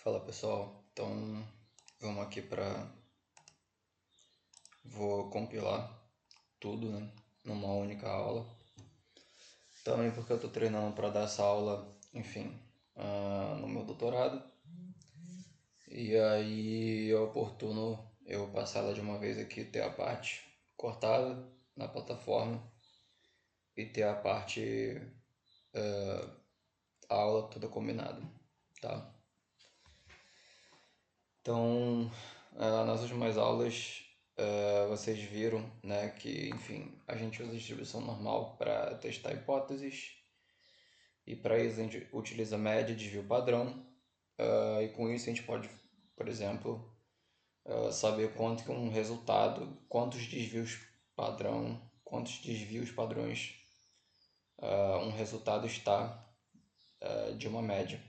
Fala pessoal, então vamos aqui vou compilar tudo, né, numa única aula. Também porque eu tô treinando para dar essa aula, enfim, no meu doutorado. E aí é oportuno eu passar ela de uma vez aqui, ter a parte cortada na plataforma e ter a parte a aula toda combinada, tá? Então, nas últimas aulas, vocês viram, né, que, enfim, a gente usa distribuição normal para testar hipóteses e para isso a gente utiliza média, desvio padrão, e com isso a gente pode, por exemplo, saber quanto que um resultado, quantos desvios padrões um resultado está de uma média.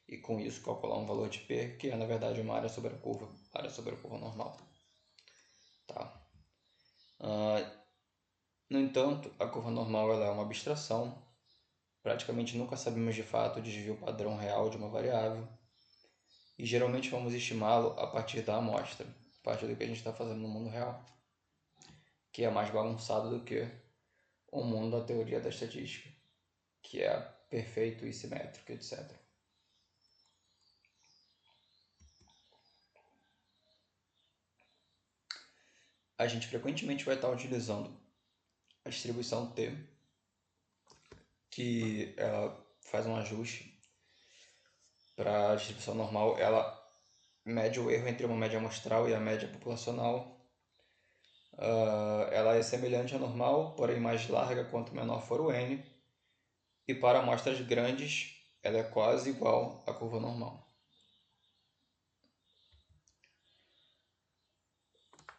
E com isso calcular um valor de P, que é na verdade uma área sobre a curva normal. Tá? No entanto, a curva normal ela é uma abstração. Praticamente nunca sabemos de fato o desvio padrão real de uma variável. E geralmente vamos estimá-lo a partir da amostra, a partir do que a gente está fazendo no mundo real, que é mais bagunçado do que o mundo da teoria da estatística, que é perfeito e simétrico, etc. A gente frequentemente vai estar utilizando a distribuição T, que ela faz um ajuste para a distribuição normal. Ela mede o erro entre uma média amostral e a média populacional. Ela é semelhante à normal, porém mais larga quanto menor for o n, e para amostras grandes ela é quase igual à curva normal.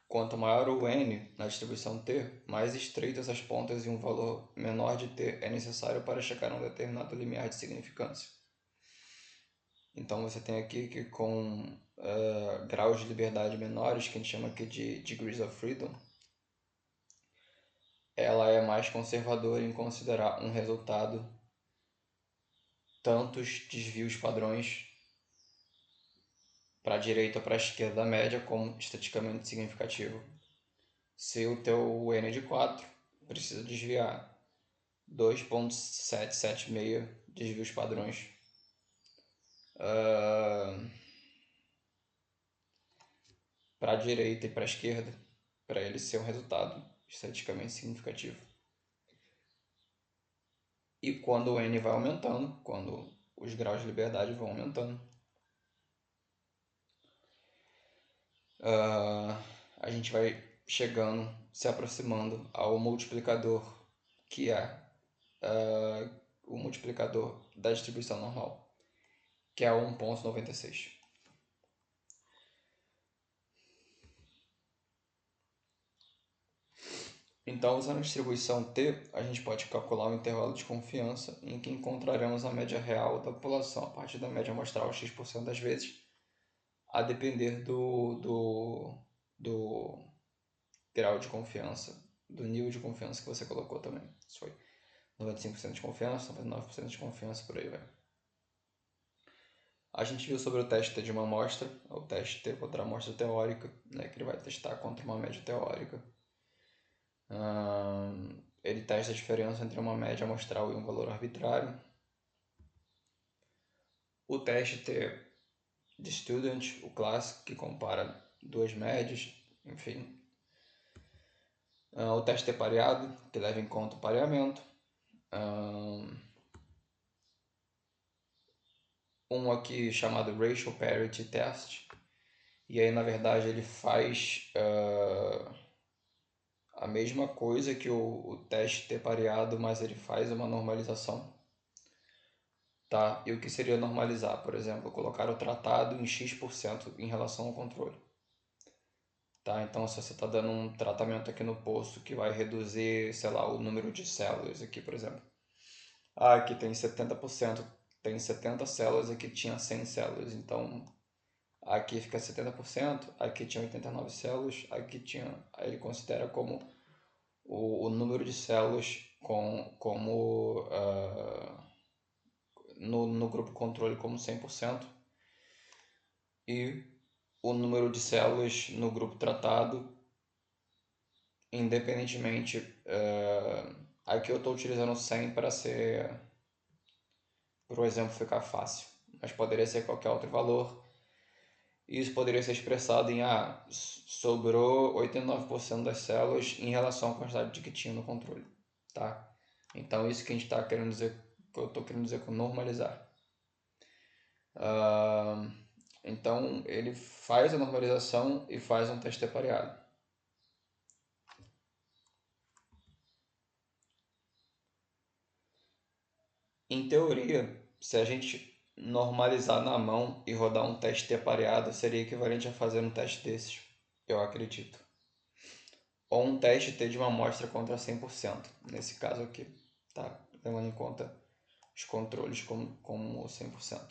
Quanto maior o n na distribuição T, mais estreitas as pontas e um valor menor de T é necessário para chegar a um determinado limiar de significância. Então você tem aqui que com graus de liberdade menores, que a gente chama aqui de degrees of freedom, ela é mais conservadora em considerar um resultado tantos desvios padrões para a direita ou para a esquerda da média como estatisticamente significativo. Se o teu n é de 4, precisa desviar 2,776 desvios padrões para a direita e para a esquerda para ele ser um resultado estatisticamente significativo. E quando o n vai aumentando, quando os graus de liberdade vão aumentando, a gente vai chegando, se aproximando ao multiplicador, que é o multiplicador da distribuição normal, que é 1,96. Então, usando a distribuição T, a gente pode calcular um intervalo de confiança em que encontraremos a média real da população a partir da média amostral x% das vezes, a depender do grau de confiança, do nível de confiança que você colocou também. Isso foi 95% de confiança, 99% de confiança, por aí vai. A gente viu sobre o teste de uma amostra, o teste T contra a amostra teórica, né, que ele vai testar contra uma média teórica. Ele testa a diferença entre uma média amostral e um valor arbitrário. O teste T de student, o clássico, que compara duas médias, enfim. O teste T pareado, que leva em conta o pareamento. Um aqui chamado Racial Parity Test, e aí na verdade ele faz a mesma coisa que o teste T pareado, mas ele faz uma normalização. Tá? E o que seria normalizar? Por exemplo, colocar o tratado em X% em relação ao controle. Tá? Então, se você está dando um tratamento aqui no poço que vai reduzir, sei lá, o número de células aqui, por exemplo. Aqui tem 70%, tem 70 células, aqui tinha 100 células. Então, aqui fica 70%, aqui tinha 89 células, aqui tinha... Aí ele considera como o número de células no grupo controle como 100%. e o número de células no grupo tratado, independentemente. Aqui eu estou utilizando 100 para o exemplo ficar fácil, mas poderia ser qualquer outro valor. Isso poderia ser expressado em sobrou 89% das células em relação à quantidade de que tinha no controle, tá? Então isso que a gente está querendo dizer, que eu estou querendo dizer com normalizar. Então ele faz a normalização e faz um teste pareado. Em teoria, se a gente normalizar na mão e rodar um teste pareado, seria equivalente a fazer um teste desses, eu acredito. Ou um teste T de uma amostra contra 100%, nesse caso aqui, tá? Levando em conta os controles como 100%.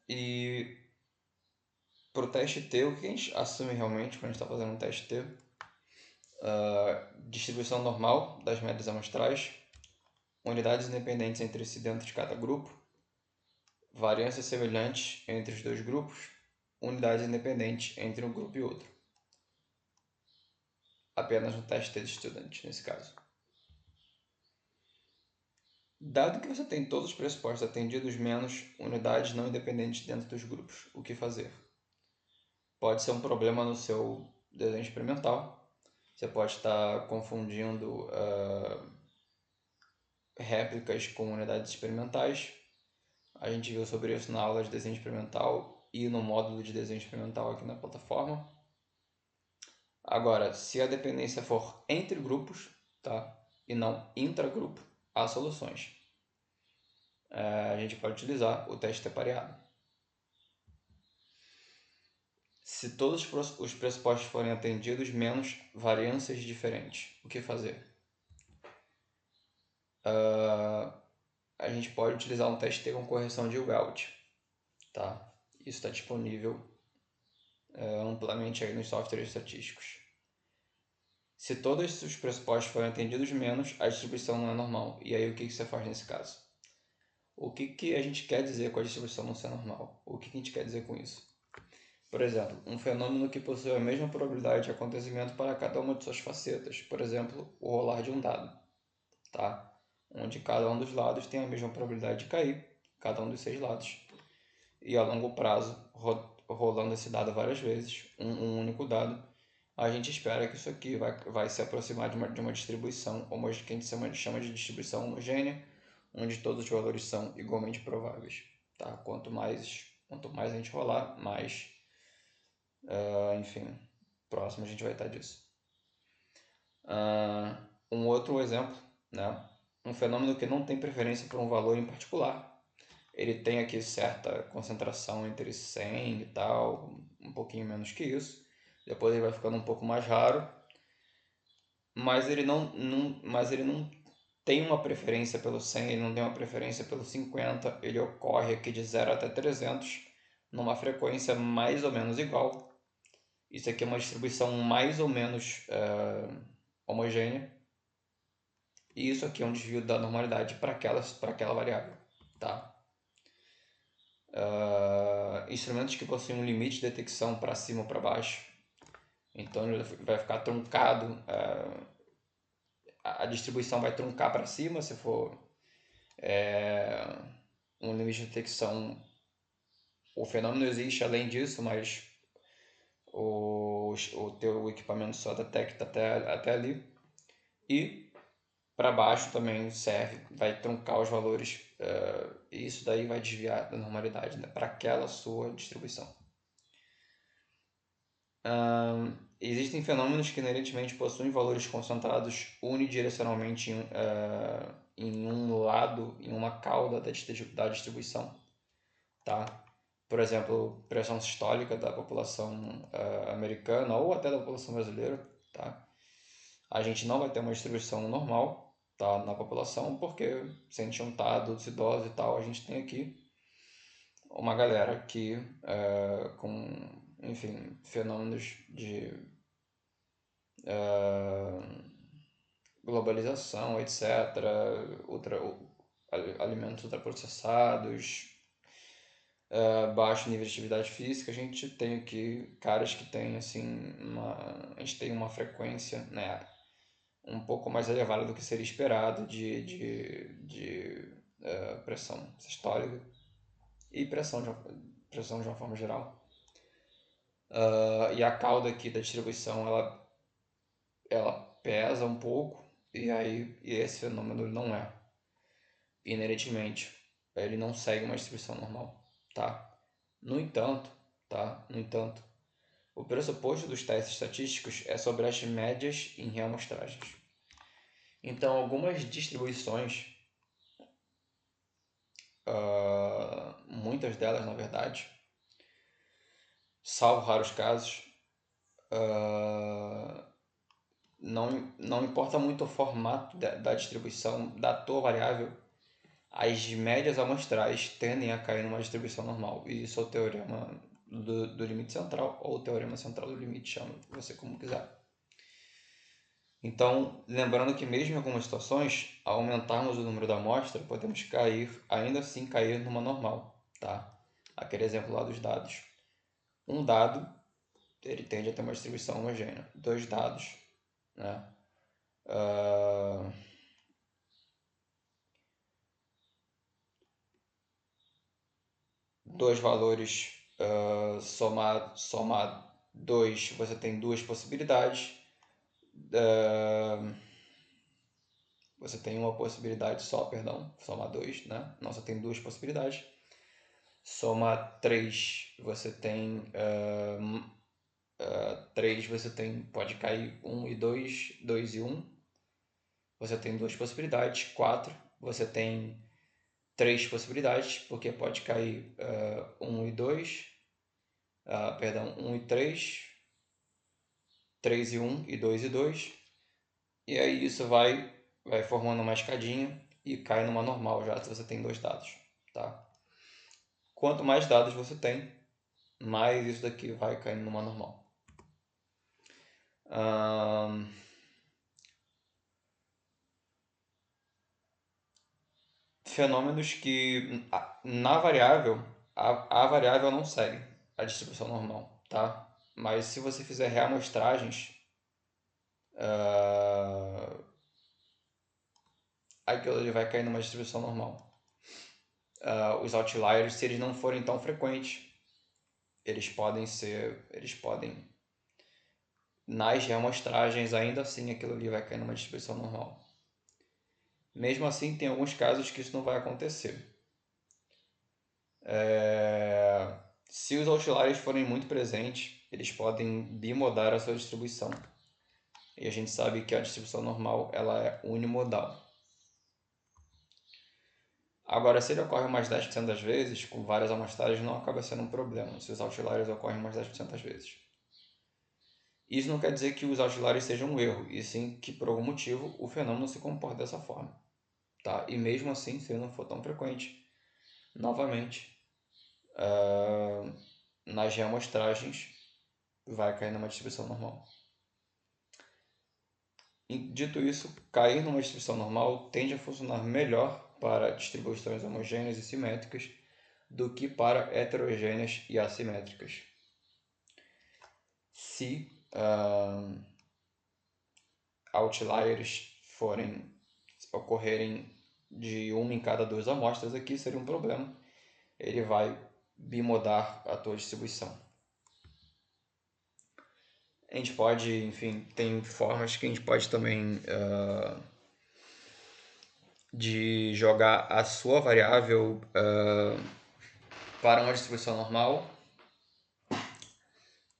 E para o teste T, o que a gente assume realmente quando a gente está fazendo um teste T? Distribuição normal das médias amostrais, unidades independentes entre si dentro de cada grupo, variâncias semelhantes entre os dois grupos, unidades independentes entre um grupo e outro. Apenas no teste T de estudante, nesse caso. Dado que você tem todos os pressupostos atendidos menos unidades não independentes dentro dos grupos, o que fazer? Pode ser um problema no seu desenho experimental. Você pode estar confundindo réplicas com unidades experimentais. A gente viu sobre isso na aula de desenho experimental e no módulo de desenho experimental aqui na plataforma. Agora, se a dependência for entre grupos, tá? E não intragrupo, há soluções. A gente pode utilizar o teste pareado. Se todos os pressupostos forem atendidos, menos variâncias diferentes, o que fazer? A gente pode utilizar um teste com correção de Gauss, tá? Isso está disponível amplamente aí nos softwares estatísticos. Se todos os pressupostos forem atendidos, menos a distribuição não é normal. E aí o que você faz nesse caso? O que a gente quer dizer com a distribuição não ser normal? O que a gente quer dizer com isso? Por exemplo, um fenômeno que possui a mesma probabilidade de acontecimento para cada uma de suas facetas. Por exemplo, o rolar de um dado, tá? Onde cada um dos lados tem a mesma probabilidade de cair, cada um dos 6 lados. E a longo prazo, rolando esse dado várias vezes, um único dado, a gente espera que isso aqui vai se aproximar de uma distribuição que a gente chama de distribuição homogênea, onde todos os valores são igualmente prováveis. Tá? Quanto mais a gente rolar, mais, enfim, próximo a gente vai estar disso. Um outro exemplo, né? Um fenômeno que não tem preferência por um valor em particular. Ele tem aqui certa concentração entre 100 e tal, um pouquinho menos que isso. Depois ele vai ficando um pouco mais raro, mas ele não tem uma preferência pelo 100, ele não tem uma preferência pelo 50, ele ocorre aqui de 0 até 300, numa frequência mais ou menos igual. Isso aqui é uma distribuição mais ou menos homogênea. E isso aqui é um desvio da normalidade para aquela variável. Tá? Instrumentos que possuem um limite de detecção para cima ou para baixo. Então ele vai ficar truncado. A distribuição vai truncar para cima se for um limite de detecção. O fenômeno existe além disso, mas o teu equipamento só detecta até ali. E para baixo também serve, vai truncar os valores. E isso daí vai desviar da normalidade, né, para aquela sua distribuição. Existem fenômenos que inerentemente possuem valores concentrados unidirecionalmente em um lado, em uma cauda da distribuição. Tá? Por exemplo, pressão sistólica da população americana ou até da população brasileira. Tá? A gente não vai ter uma distribuição normal, tá, na população, porque se a gente juntar adultos, idosos e tal, a gente tem aqui uma galera que com, enfim, fenômenos de globalização, etc., alimentos ultraprocessados, baixo nível de atividade física, a gente tem aqui caras que têm assim a gente tem uma frequência, né, um pouco mais elevada do que seria esperado de pressão sistólica e pressão de uma forma geral. E a cauda aqui da distribuição ela pesa um pouco e esse fenômeno não é inerentemente, ele não segue uma distribuição normal, tá? No entanto, o pressuposto dos testes estatísticos é sobre as médias em reamostragens. Então, algumas distribuições, muitas delas, na verdade, salvo raros casos, não importa muito o formato da distribuição da tua variável, as médias amostrais tendem a cair numa distribuição normal. E isso é o teorema do limite central, ou o teorema central do limite, chama você como quiser. Então, lembrando que mesmo em algumas situações, ao aumentarmos o número da amostra, podemos ainda assim cair numa normal, tá? Aquele exemplo lá dos dados. Um dado, ele tende a ter uma distribuição homogênea. 2 dados, né? Dois valores somado 2, você tem duas possibilidades. Você tem uma possibilidade só, perdão, somar 2, né? Não, você tem duas possibilidades. Somar 3, você tem 3, você tem, pode cair 1 e 2, 2 e 1. Você tem duas possibilidades. 4, você tem 3 possibilidades, porque pode cair 1 e 2, perdão, 1 e 3, 3 e 1 e 2 e 2. E aí isso vai formando uma escadinha e cai numa normal já se você tem dois dados, tá? Quanto mais dados você tem, mais isso daqui vai caindo numa normal. Fenômenos que na variável, a variável não segue a distribuição normal, tá? Mas se você fizer reamostragens, aquilo ali vai cair numa distribuição normal. Os outliers, se eles não forem tão frequentes, eles podem nas reamostragens, ainda assim aquilo ali vai cair numa distribuição normal. Mesmo assim, tem alguns casos que isso não vai acontecer. Se os outliers forem muito presentes, eles podem bimodar a sua distribuição. E a gente sabe que a distribuição normal ela é unimodal. Agora, se ele ocorre mais 10% das vezes, com várias amostragens, não acaba sendo um problema, se os outliers ocorrem mais 10% das vezes. Isso não quer dizer que os outliers sejam um erro, e sim que, por algum motivo, o fenômeno se comporta dessa forma. Tá? E mesmo assim, se ele não for tão frequente, novamente, nas reamostragens, vai cair numa distribuição normal. E, dito isso, cair numa distribuição normal tende a funcionar melhor para distribuições homogêneas e simétricas do que para heterogêneas e assimétricas. Se outliers ocorrerem de uma em cada duas amostras, aqui seria um problema. Ele vai bimodar a tua distribuição. A gente pode, enfim, tem formas que a gente pode também de jogar a sua variável para uma distribuição normal,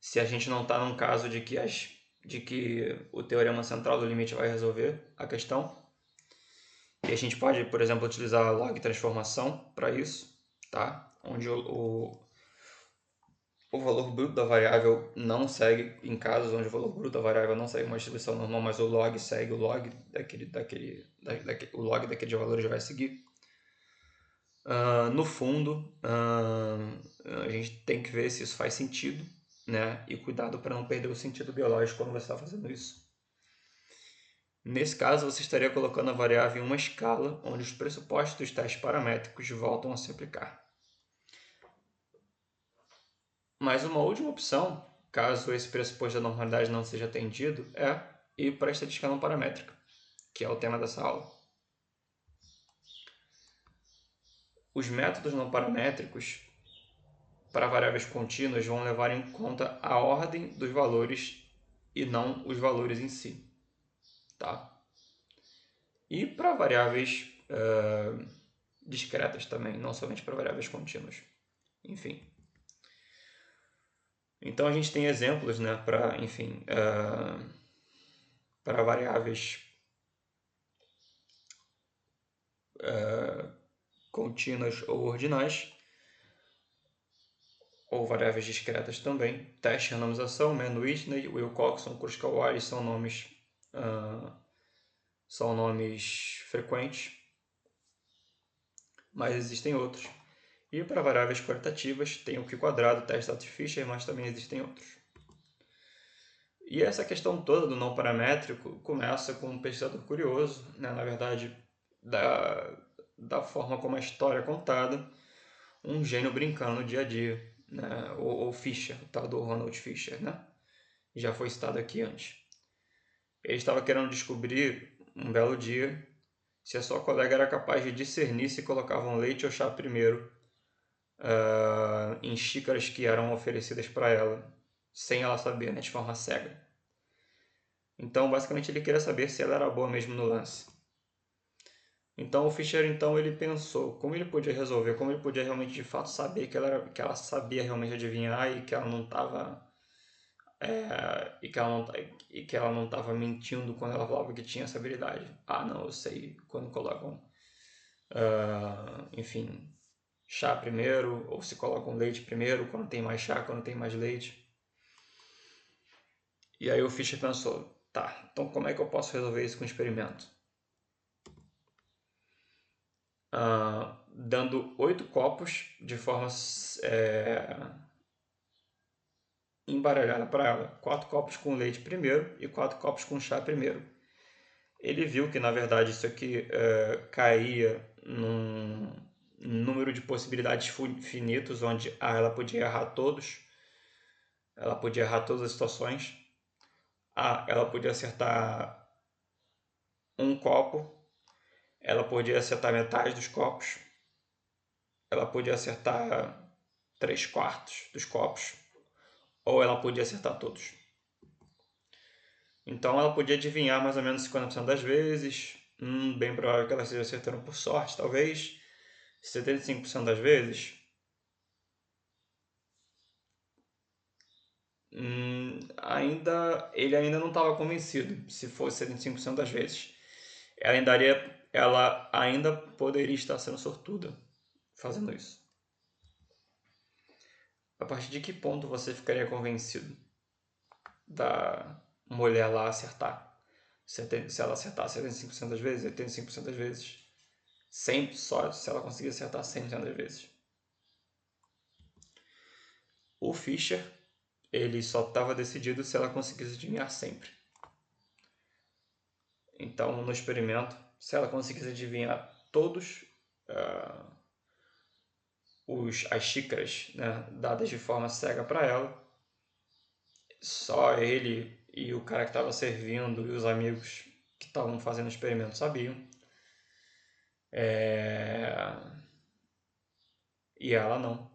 se a gente não está num caso de que o teorema central do limite vai resolver a questão. E a gente pode, por exemplo, utilizar a log transformação para isso, tá? Onde o valor bruto da variável não segue, em casos onde o valor bruto da variável não segue uma distribuição normal, mas o log segue, o log daqueles valores já vai seguir. No fundo, a gente tem que ver se isso faz sentido, né? E cuidado para não perder o sentido biológico quando você está fazendo isso. Nesse caso, você estaria colocando a variável em uma escala onde os pressupostos dos testes paramétricos voltam a se aplicar. Mas uma última opção, caso esse pressuposto da normalidade não seja atendido, é ir para a estatística não paramétrica, que é o tema dessa aula. Os métodos não paramétricos para variáveis contínuas vão levar em conta a ordem dos valores e não os valores em si. Tá? E para variáveis discretas também, não somente para variáveis contínuas. Enfim. Então a gente tem exemplos, né, para, enfim, para variáveis contínuas ou ordinais, ou variáveis discretas também. Teste de randomização, Mann-Whitney, Wilcoxon, Kurzweil são nomes frequentes, mas existem outros. E para variáveis qualitativas, tem o Q-quadrado, teste de Fisher, mas também existem outros. E essa questão toda do não paramétrico começa com um pesquisador curioso, né? Na verdade, da forma como a história é contada, um gênio brincando no dia a dia, né? O Fisher, o tal do Ronald Fisher, né? Já foi citado aqui antes. Ele estava querendo descobrir, um belo dia, se a sua colega era capaz de discernir se colocavam leite ou chá primeiro em xícaras que eram oferecidas para ela, sem ela saber, né, de forma cega. Então, basicamente, ele queria saber se ela era boa mesmo no lance. Então, o Fischer, ele pensou como ele podia resolver, como ele podia realmente, de fato, saber que ela sabia realmente adivinhar e que ela não estava e que ela não estava mentindo quando ela falava que tinha essa habilidade. Ah, não, eu sei quando colocam, enfim, chá primeiro, ou se colocam leite primeiro, quando tem mais chá, quando tem mais leite. E aí o Fischer pensou, tá, então como é que eu posso resolver isso com o experimento? Dando 8 copos de forma embaralhada para ela. 4 copos com leite primeiro e 4 copos com chá primeiro. Ele viu que, na verdade, isso aqui caía num número de possibilidades finitos, onde ela podia errar todos. Ela podia errar todas as situações. Ela podia acertar um copo. Ela podia acertar metade dos copos. Ela podia acertar 3/4 dos copos. Ou ela podia acertar todos. Então ela podia adivinhar mais ou menos 50% das vezes. Bem provável que ela esteja acertando por sorte, talvez. 75% das vezes. Ele ainda não estava convencido se fosse 75% das vezes. Ela ainda poderia estar sendo sortuda fazendo isso. A partir de que ponto você ficaria convencido da mulher lá acertar? Se ela acertar 75% das vezes, 85% das vezes, 100% só se ela conseguir acertar 100% das vezes. O Fischer, ele só estava decidido se ela conseguisse adivinhar sempre. Então, no experimento, se ela conseguisse adivinhar todos as xícaras, né, dadas de forma cega para ela, só ele e o cara que estava servindo e os amigos que estavam fazendo o experimento sabiam. E ela não.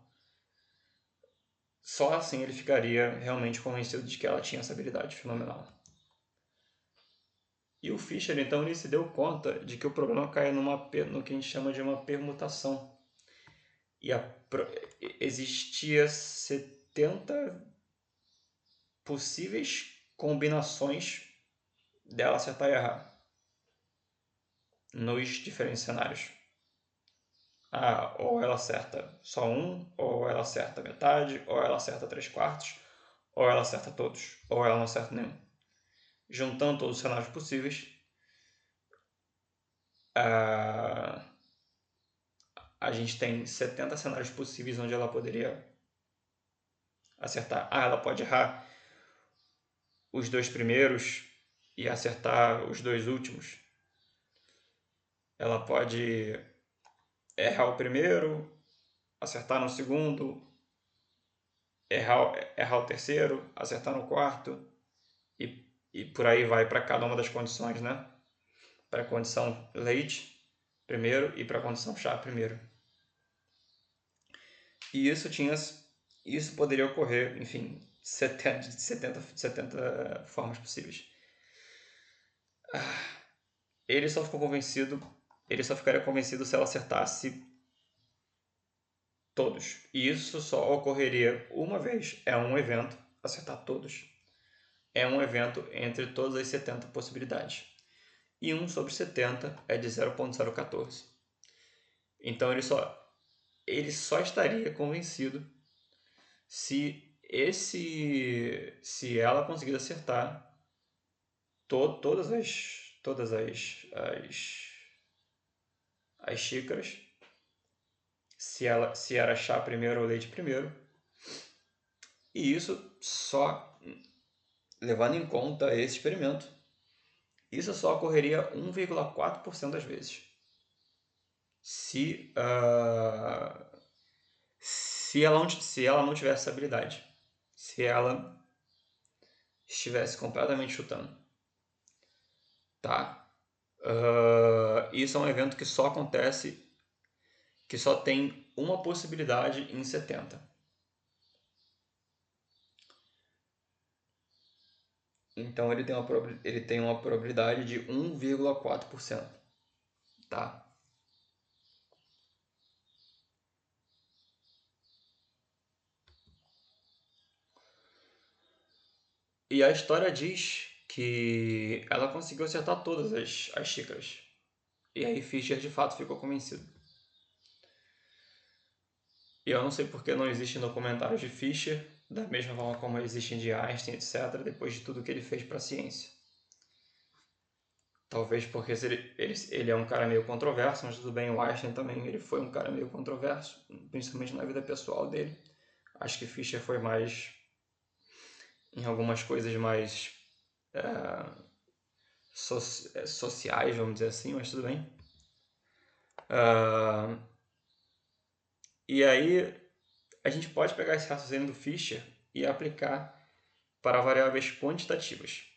Só assim ele ficaria realmente convencido de que ela tinha essa habilidade fenomenal. E o Fischer, então, ele se deu conta de que o problema caía no que a gente chama de uma permutação. E existia 70 possíveis combinações dela acertar e errar nos diferentes cenários. Ou ela acerta só um, ou ela acerta metade, ou ela acerta 3/4, ou ela acerta todos, ou ela não acerta nenhum. Juntando todos os cenários possíveis, a gente tem 70 cenários possíveis onde ela poderia acertar. Ela pode errar os 2 primeiros e acertar os dois últimos, ela pode errar o primeiro, acertar no segundo, errar o terceiro, acertar no quarto, e por aí vai para cada uma das condições, né? Para a condição leite primeiro e para a condição chá primeiro. E isso poderia ocorrer, enfim, 70 formas possíveis. Ele só ficaria convencido se ela acertasse todos. E isso só ocorreria uma vez. É um evento, acertar todos. É um evento entre todas as 70 possibilidades. E 1 sobre 70 é de 0,014. Então ele só estaria convencido se ela conseguir acertar todas as xícaras, se era chá primeiro ou leite primeiro. E isso só levando em conta esse experimento, isso só ocorreria 1,4% das vezes. Se ela não tivesse essa habilidade, se ela estivesse completamente chutando, tá? Isso é um evento que só acontece, que só tem uma possibilidade em 70. Então ele tem uma probabilidade de 1,4%, tá? E a história diz que ela conseguiu acertar todas as xícaras. E aí Fischer de fato ficou convencido. E eu não sei porque não existem documentários de Fischer, da mesma forma como existem de Einstein, etc., depois de tudo que ele fez para a ciência. Talvez porque ele é um cara meio controverso, mas tudo bem, o Einstein também ele foi um cara meio controverso, principalmente na vida pessoal dele. Acho que Fischer foi mais em algumas coisas mais sociais, vamos dizer assim, mas tudo bem. E aí a gente pode pegar esse raciocínio do Fischer e aplicar para variáveis quantitativas.